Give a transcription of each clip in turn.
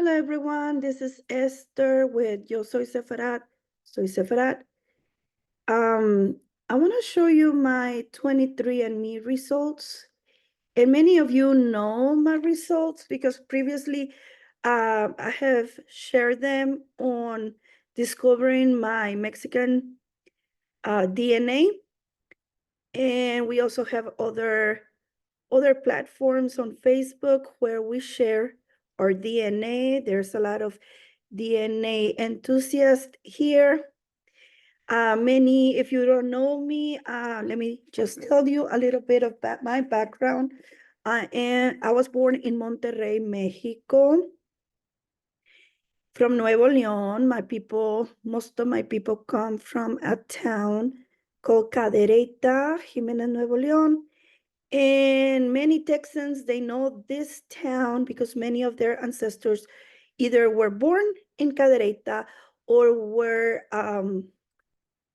Hello, everyone. This is Esther with Yo Soy Sefarat. Soy Sefarat. I want to show you my 23andme results. And many of you know my results because previously I have shared them on discovering my Mexican DNA. And we also have other platforms on Facebook where we share our DNA. There's a lot of DNA enthusiasts here. Many, if you don't know me, let me just tell you a little bit about my background. I was born in Monterrey, Mexico. From Nuevo León, most of my people come from a town called Cadereyta, Jimena, Nuevo León. And many Texans, they know this town because many of their ancestors either were born in Cadereyta or were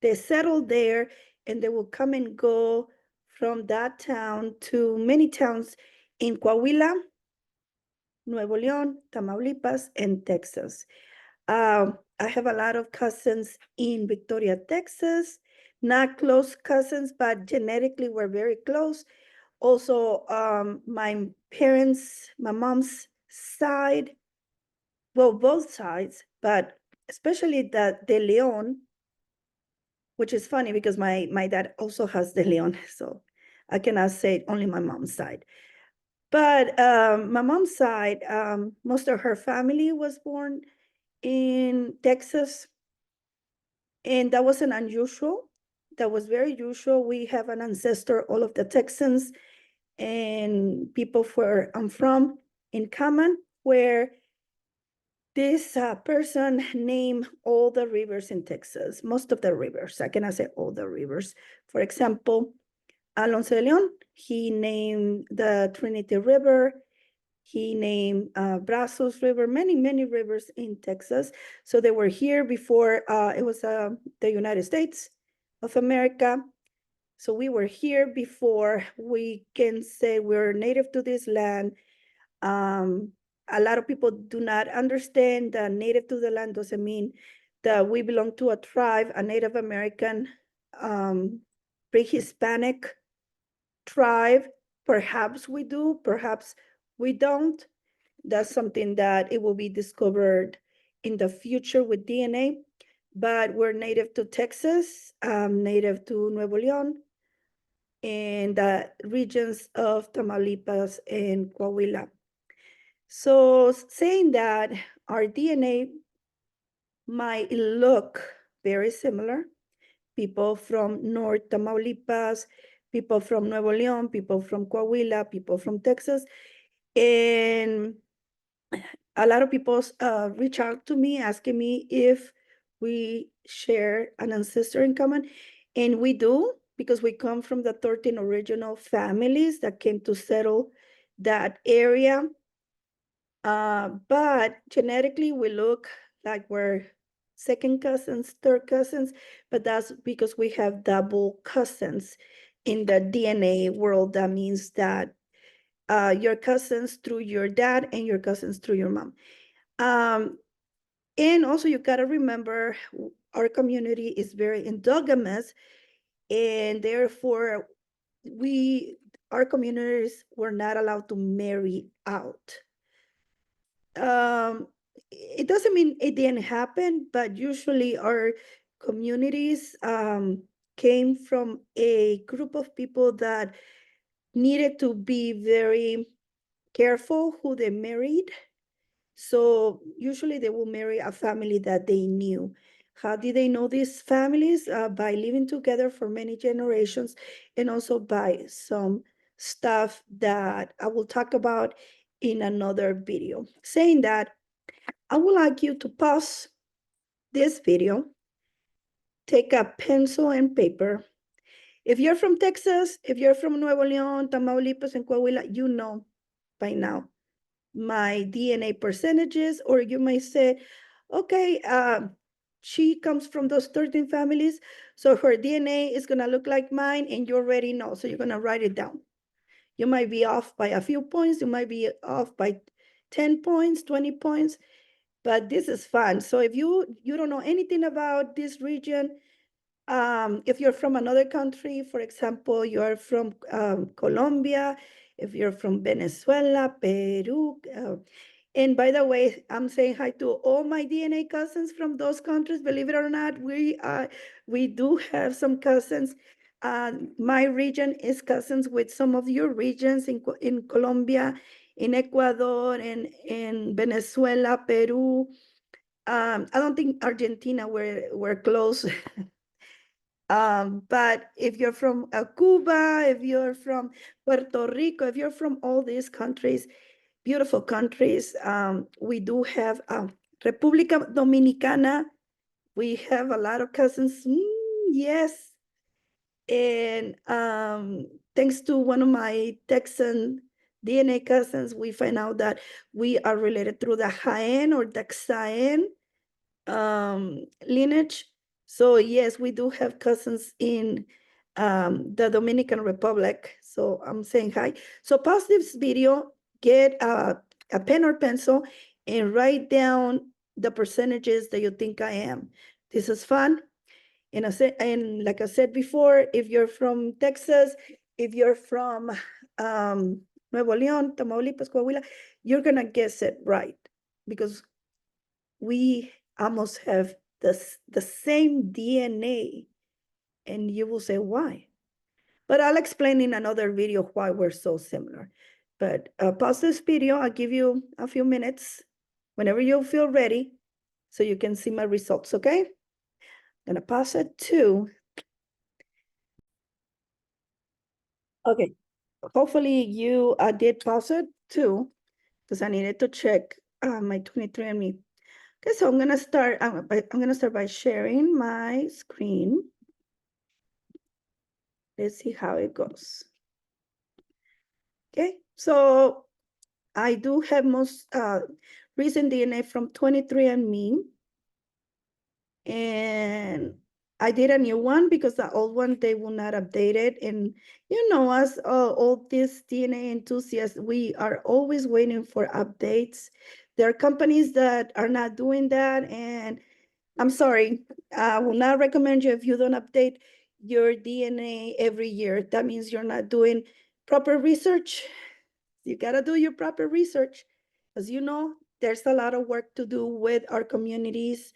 they settled there, and they will come and go from that town to many towns in Coahuila, Nuevo León, Tamaulipas, and Texas. I have a lot of cousins in Victoria, Texas, not close cousins, but genetically we're very close. Also, my parents, my mom's side, well, both sides, but especially the De Leon, which is funny because my dad also has De Leon, so I cannot say only my mom's side. But my mom's side, most of her family was born in Texas, and that wasn't unusual. That was very usual. We have an ancestor, all of the Texans and people where I'm from in common, where this person named all the rivers in Texas, most of the rivers. I cannot say all the rivers. For example, Alonso de Leon, he named the Trinity River. He named Brazos River, many rivers in Texas. So they were here before it was the United States of America. So we were here before we can say we're native to this land. A lot of people do not understand that native to the land doesn't mean that we belong to a tribe, a Native American, pre-Hispanic tribe. Perhaps we do, perhaps we don't. That's something that it will be discovered in the future with DNA. But we're native to Texas, native to Nuevo León, and the regions of Tamaulipas and Coahuila. So saying that our DNA might look very similar, people from North Tamaulipas, people from Nuevo León, people from Coahuila, people from Texas, and a lot of people reach out to me asking me if we share an ancestor in common, and we do because we come from the 13 original families that came to settle that area. But genetically, we look like we're second cousins, third cousins, but that's because we have double cousins in the DNA world. That means that your cousins through your dad and your cousins through your mom. And also, you got to remember our community is very endogamous, and therefore, our communities were not allowed to marry out. It doesn't mean it didn't happen, but usually our communities came from a group of people that needed to be very careful who they married. So usually they will marry a family that they knew. How did they know these families? By living together for many generations, and also by some stuff that I will talk about in another video. Saying that, I would like you to pause this video, take a pencil and paper. If you're from Texas, if you're from Nuevo León, Tamaulipas, and Coahuila, you know by now my DNA percentages, or you may say, okay, she comes from those 13 families, so her DNA is gonna look like mine, and you already know, so you're gonna write it down. You might be off by a few points, you might be off by 10 points, 20 points, but this is fun. So if you don't know anything about this region, if you're from another country, for example, you're from Colombia, if you're from Venezuela, Peru, and by the way, I'm saying hi to all my DNA cousins from those countries. Believe it or not, we do have some cousins. My region is cousins with some of your regions in Colombia, in Ecuador, in Venezuela, Peru. I don't think Argentina we're close. But if you're from Cuba, if you're from Puerto Rico, if you're from all these countries, beautiful countries, we do have República Dominicana. We have a lot of cousins. Yes. And thanks to one of my Texan DNA cousins, we find out that we are related through the Jaén or Texan lineage. So yes, we do have cousins in the Dominican Republic. So I'm saying hi. So pause this video, get a pen or pencil, and write down the percentages that you think I am. This is fun. And like I said before, if you're from Texas, if you're from Nuevo León, Tamaulipas, Coahuila, you're gonna guess it right because we almost have the same DNA, and you will say why. But I'll explain in another video why we're so similar. But pause this video. I'll give you a few minutes whenever you feel ready so you can see my results, okay? I'm gonna pause it too. Okay, hopefully you did pause it too, because I needed to check my 23andMe. Okay, so I'm gonna start by sharing my screen. Let's see how it goes. Okay, so I do have most recent DNA from 23andMe, and I did a new one because the old one, they will not update it. And you know us, all these DNA enthusiasts, we are always waiting for updates. There are companies that are not doing that, and I'm sorry, I will not recommend you if you don't update your DNA every year. That means you're not doing proper research. You gotta do your proper research. As you know, there's a lot of work to do with our communities,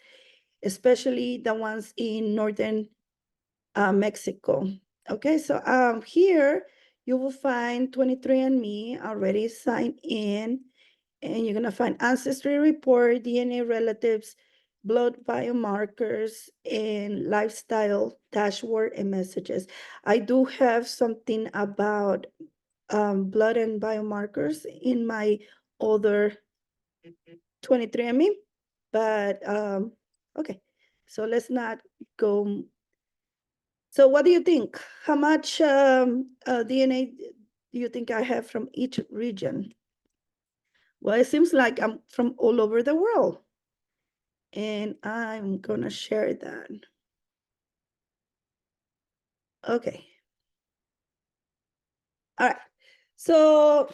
especially the ones in northern Mexico. Okay, so here you will find 23andMe already signed in, and you're gonna find ancestry report, DNA relatives, blood biomarkers, and lifestyle dashboard and messages. I do have something about blood and biomarkers in my other 23andMe, but okay, so let's not go. So what do you think? How much DNA do you think I have from each region? Well, it seems like I'm from all over the world, and I'm gonna share that. Okay. All right. So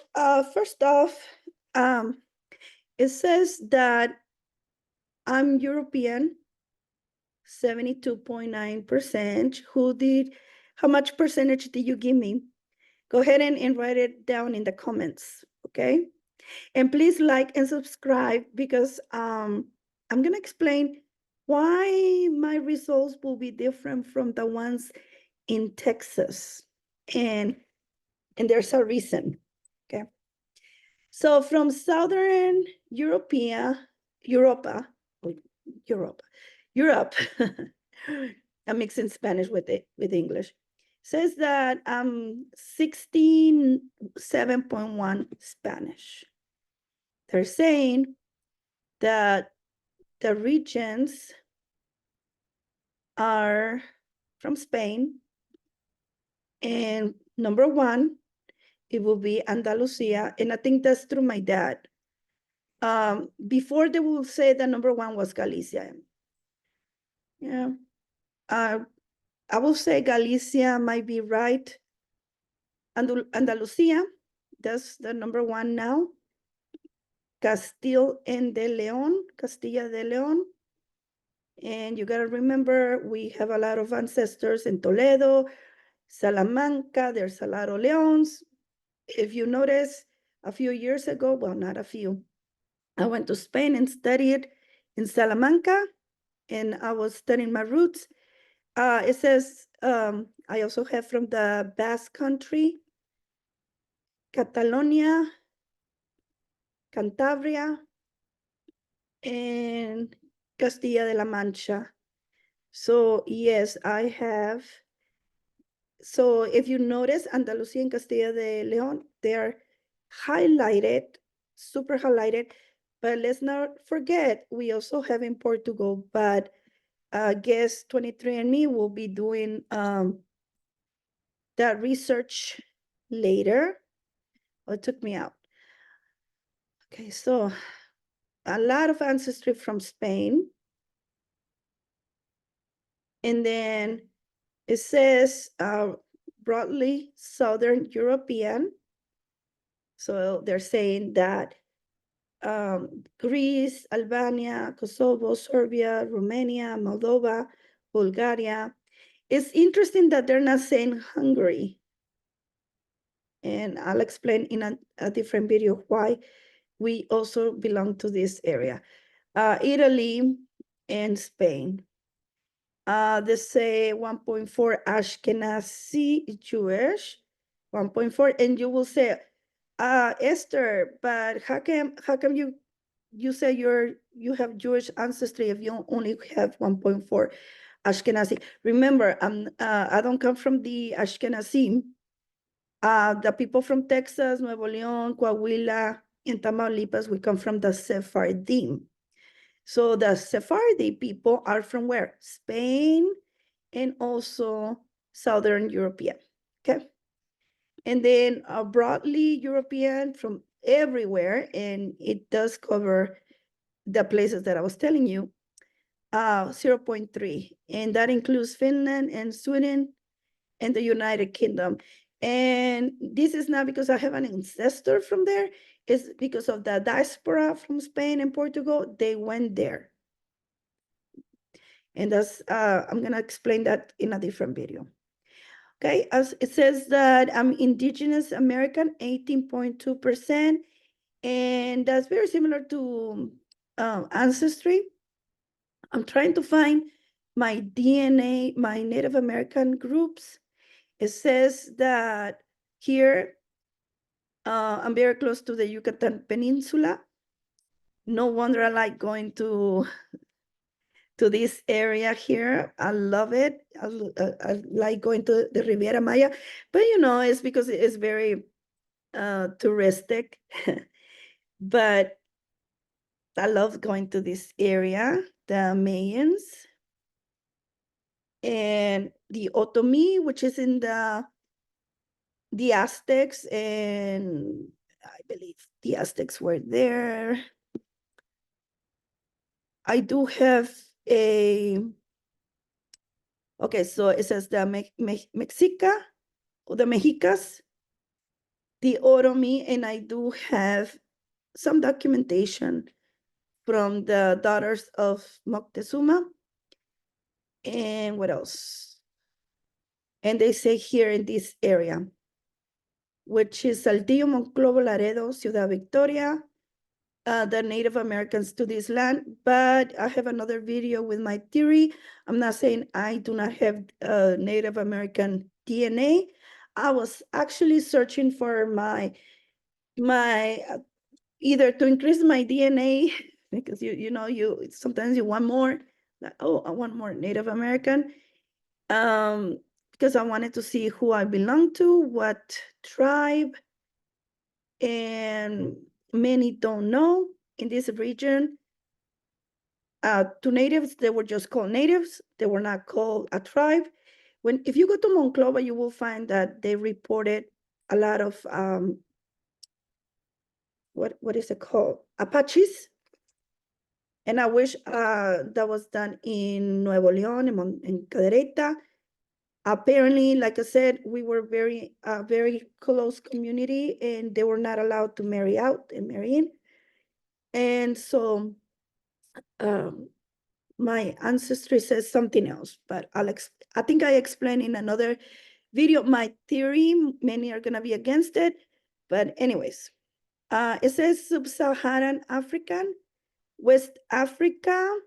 first off, it says that I'm European, 72.9%. How much percentage did you give me? Go ahead and write it down in the comments, okay? And please like and subscribe because I'm gonna explain why my results will be different from the ones in Texas. And there's a reason, okay? So from Southern Europa, Europa, Europe, I'm mixing Spanish with English. Says that I'm 67.1 Spanish. They're saying that the regions are from Spain, and number one, it will be Andalusia, and I think that's through my dad. Before they will say that number one was Galicia. Yeah, I will say Galicia might be right. Andalusia, that's the number one now. Castilla de León. And you gotta remember, we have a lot of ancestors in Toledo, Salamanca, there's a lot of Leons. If you notice, a few years ago, well, not a few, I went to Spain and studied in Salamanca, and I was studying my roots. It says, I also have from the Basque Country, Catalonia, Cantabria, and Castilla de la Mancha. So yes, I have. So if you notice, Andalusia and Castilla de León, they are highlighted, super highlighted. But let's not forget, we also have in Portugal, but I guess 23andme will be doing that research later. Oh, it took me out. Okay, so a lot of ancestry from Spain. And then it says broadly Southern European. So they're saying that Greece, Albania, Kosovo, Serbia, Romania, Moldova, Bulgaria. It's interesting that they're not saying Hungary. And I'll explain in a different video why we also belong to this area. Italy and Spain. They say 1.4 Ashkenazi Jewish, 1.4, and you will say, Esther, but how come you say you have Jewish ancestry if you only have 1.4 Ashkenazi? Remember, I don't come from the Ashkenazim. The people from Texas, Nuevo León, Coahuila, and Tamaulipas, we come from the Sephardim. So the Sephardi people are from where? Spain and also Southern European, okay? And then broadly European from everywhere, and it does cover the places that I was telling you, 0.3. And that includes Finland and Sweden and the United Kingdom. And this is not because I have an ancestor from there, it's because of the diaspora from Spain and Portugal, they went there. And that's, I'm gonna explain that in a different video. Okay, as it says that I'm Indigenous American, 18.2%, and that's very similar to ancestry. I'm trying to find my DNA, my Native American groups. It says that here, I'm very close to the Yucatan Peninsula. No wonder I like going to this area here. I love it. I like going to the Riviera Maya, but it's because it's very touristic. But I love going to this area, the Mayans and the Otomi, which is in the Aztecs, and I believe the Aztecs were there. I do have okay, so it says the Mexica, or the Mexicas, the Oromi, and I do have some documentation from the daughters of Moctezuma. And what else? And they say here in this area, which is Saltillo, Monclova, Laredo, Ciudad Victoria, the Native Americans to this land. But I have another video with my theory. I'm not saying I do not have Native American DNA. I was actually searching for my either to increase my DNA because you sometimes you want more. Like, oh, I want more Native American. Because I wanted to see who I belong to, what tribe, and many don't know in this region. To natives, they were just called natives. They were not called a tribe. If you go to Monclova, you will find that they reported a lot of what is it called? Apaches. And I wish that was done in Nuevo León, in Cadereyta. Apparently, like I said, we were very close community, and they were not allowed to marry out and marry in. And so my ancestry says something else, but I think I explained in another video my theory. Many are gonna be against it, but anyways, it says sub-Saharan African, West Africa,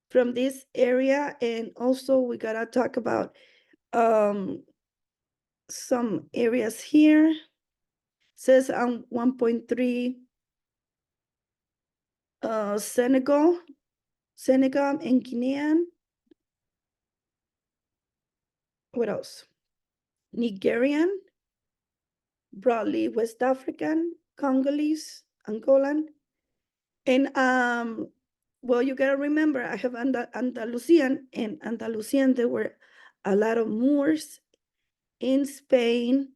from this area, and also we gotta talk about some areas here. It says on 1.3 Senegal and Guinean. What else? Nigerian, broadly West African, Congolese, Angolan. And well, you gotta remember, I have Andalusian, and Andalusian, there were a lot of Moors in Spain,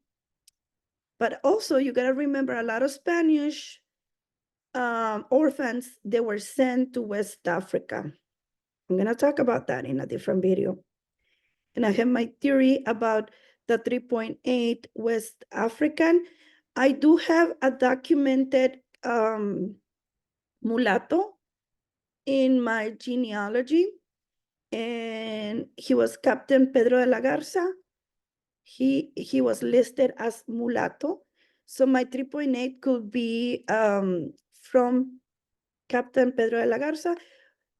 but also you gotta remember a lot of Spanish orphans, they were sent to West Africa. I'm gonna talk about that in a different video. And I have my theory about the 3.8 West African. I do have a documented mulatto in my genealogy, and he was Captain Pedro de la Garza. He was listed as mulatto. So my 3.8 could be from Captain Pedro de la Garza,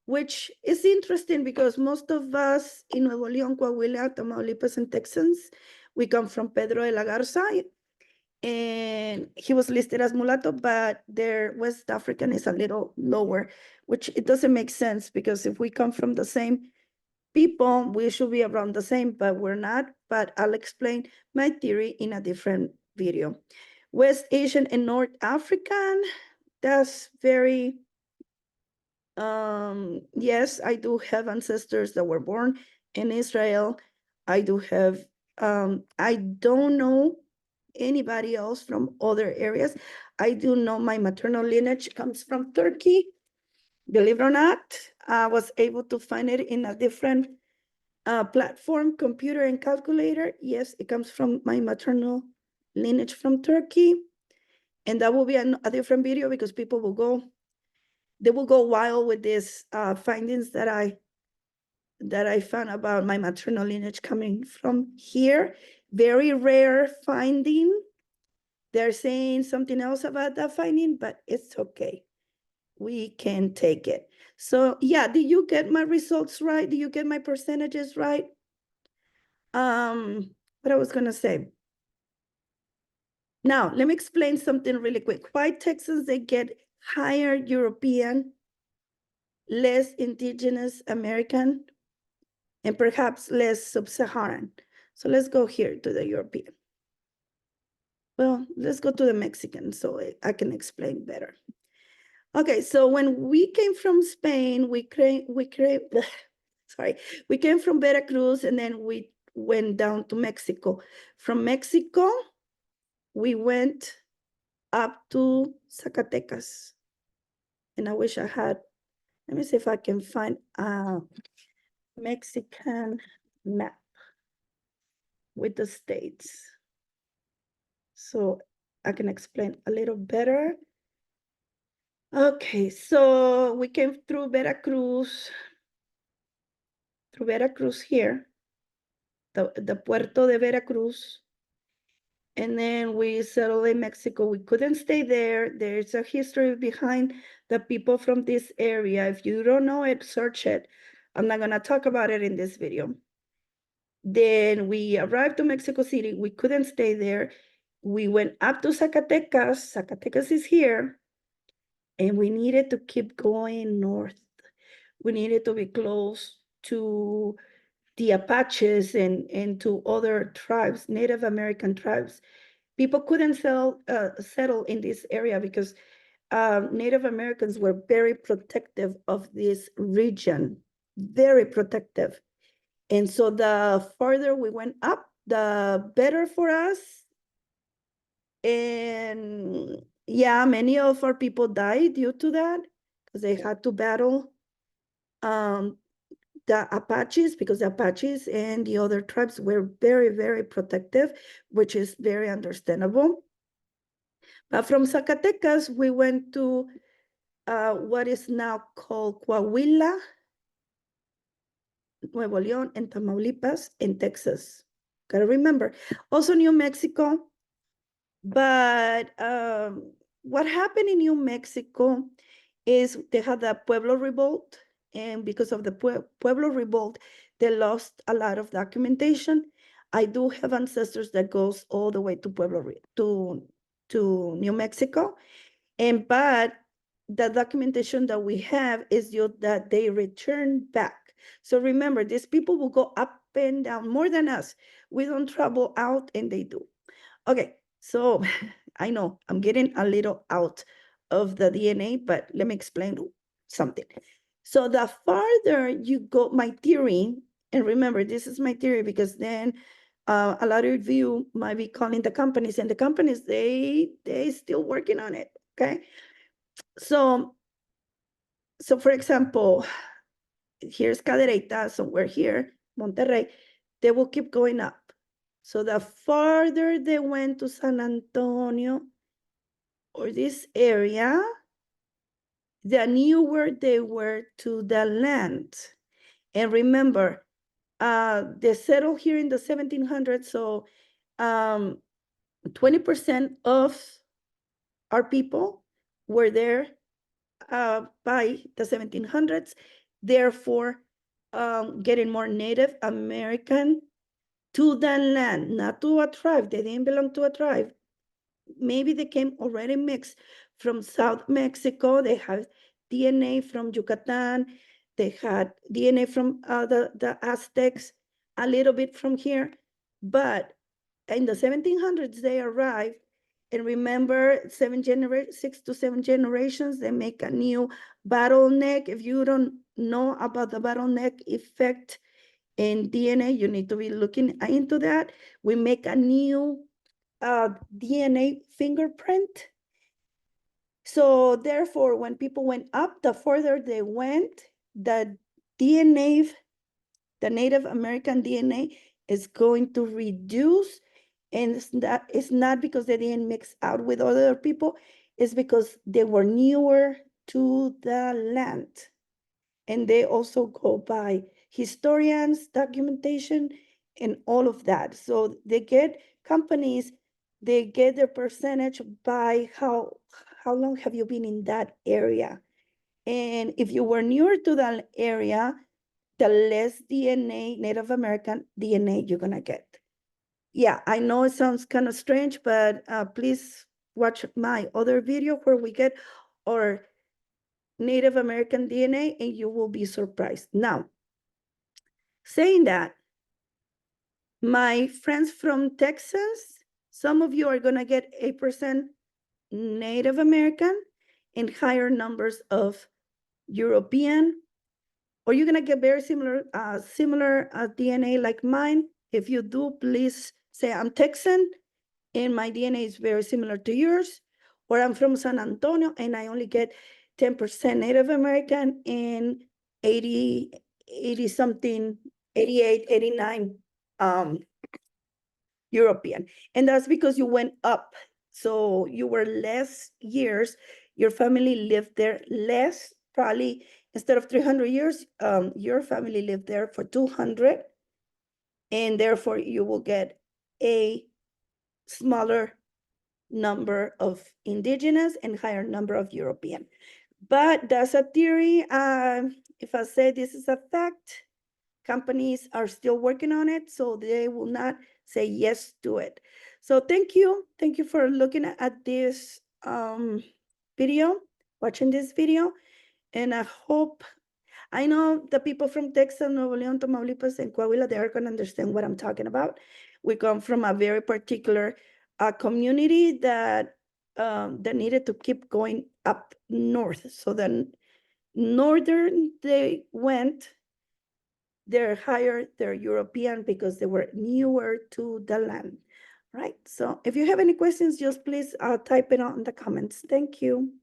which is interesting because most of us in Nuevo León, Coahuila, Tamaulipas, and Texas, we come from Pedro de la Garza, and he was listed as mulatto, but their West African is a little lower, which it doesn't make sense because if we come from the same people, we should be around the same, but we're not. But I'll explain my theory in a different video. West Asian and North African, that's very, yes, I do have ancestors that were born in Israel. I do have, I don't know anybody else from other areas. I do know my maternal lineage comes from Turkey. Believe it or not, I was able to find it in a different platform, computer and calculator. Yes, it comes from my maternal lineage from Turkey. And that will be a different video because people will go, they will go wild with these findings that I found about my maternal lineage coming from here. Very rare finding. They're saying something else about that finding, but it's okay. We can take it. So yeah, did you get my results right? Did you get my percentages right? What I was gonna say. Now, let me explain something really quick. Why Texans, they get higher European, less indigenous American, and perhaps less sub-Saharan. So let's go here to the European. Well, let's go to the Mexican so I can explain better. Okay, so when we came from Spain, we came from Veracruz, and then we went down to Mexico. From Mexico, we went up to Zacatecas. And I wish I had, let me see if I can find a Mexican map with the states, so I can explain a little better. Okay, so we came through Veracruz here, the Puerto de Veracruz, and then we settled in Mexico. We couldn't stay there. There's a history behind the people from this area. If you don't know it, search it. I'm not gonna talk about it in this video. Then we arrived to Mexico City. We couldn't stay there. We went up to Zacatecas. Zacatecas is here. And we needed to keep going north. We needed to be close to the Apaches and to other tribes, Native American tribes. People couldn't settle in this area because Native Americans were very protective of this region, very protective. And so the farther we went up, the better for us. And yeah, many of our people died due to that because they had to battle the Apaches, because the Apaches and the other tribes were very, very protective, which is very understandable. But from Zacatecas, we went to what is now called Coahuila, Nuevo León, and Tamaulipas and Texas. Gotta remember. Also New Mexico. But what happened in New Mexico is they had the Pueblo Revolt. And because of the Pueblo Revolt, they lost a lot of documentation. I do have ancestors that goes all the way to to New Mexico. But the documentation that we have is that they return back. So remember, these people will go up and down more than us. We don't travel out and they do. Okay, so I know I'm getting a little out of the DNA, but let me explain something. So the farther you go, my theory, and remember, this is my theory because then a lot of you might be calling the companies, and the companies, they still working on it, okay? So for example, here's Cadereyta, somewhere here, Monterrey, they will keep going up. So the farther they went to San Antonio or this area, the newer they were to the land. And remember, they settled here in the 1700s, so 20% of our people were there by the 1700s, therefore getting more Native American to the land, not to a tribe. They didn't belong to a tribe. Maybe they came already mixed from South Mexico. They had DNA from Yucatan. They had DNA from the Aztecs, a little bit from here. But in the 1700s, they arrived. And remember, 6 to 7 generations, they make a new bottleneck. If you don't know about the bottleneck effect in DNA, you need to be looking into that. We make a new DNA fingerprint. So therefore, when people went up, the further they went, the DNA, the Native American DNA is going to reduce. And it's not because they didn't mix out with other people, it's because they were newer to the land. And they also go by historians, documentation, and all of that. So they get companies, they get their percentage by how long have you been in that area. And if you were newer to that area, the less DNA, Native American DNA you're gonna get. Yeah, I know it sounds kind of strange, but please watch my other video where we get our Native American DNA and you will be surprised. Now, saying that, my friends from Texas, some of you are gonna get 8% Native American and higher numbers of European, or you're gonna get very similar DNA like mine. If you do, please say I'm Texan and my DNA is very similar to yours, or I'm from San Antonio and I only get 10% Native American and 80 something, 88, 89 European. And that's because you went up. So you were less years, your family lived there less, probably instead of 300 years, your family lived there for 200. And therefore you will get a smaller number of indigenous and higher number of European. But that's a theory. If I say this is a fact, companies are still working on it, so they will not say yes to it. So thank you for looking at this video, watching this video, and I know the people from Texas, Nuevo León, Tamaulipas, and Coahuila, they are going to understand what I'm talking about. We come from a very particular community that needed to keep going up north. So then northern they went, they're higher, they're European because they were newer to the land, right? So if you have any questions, just please type it on the comments. Thank you.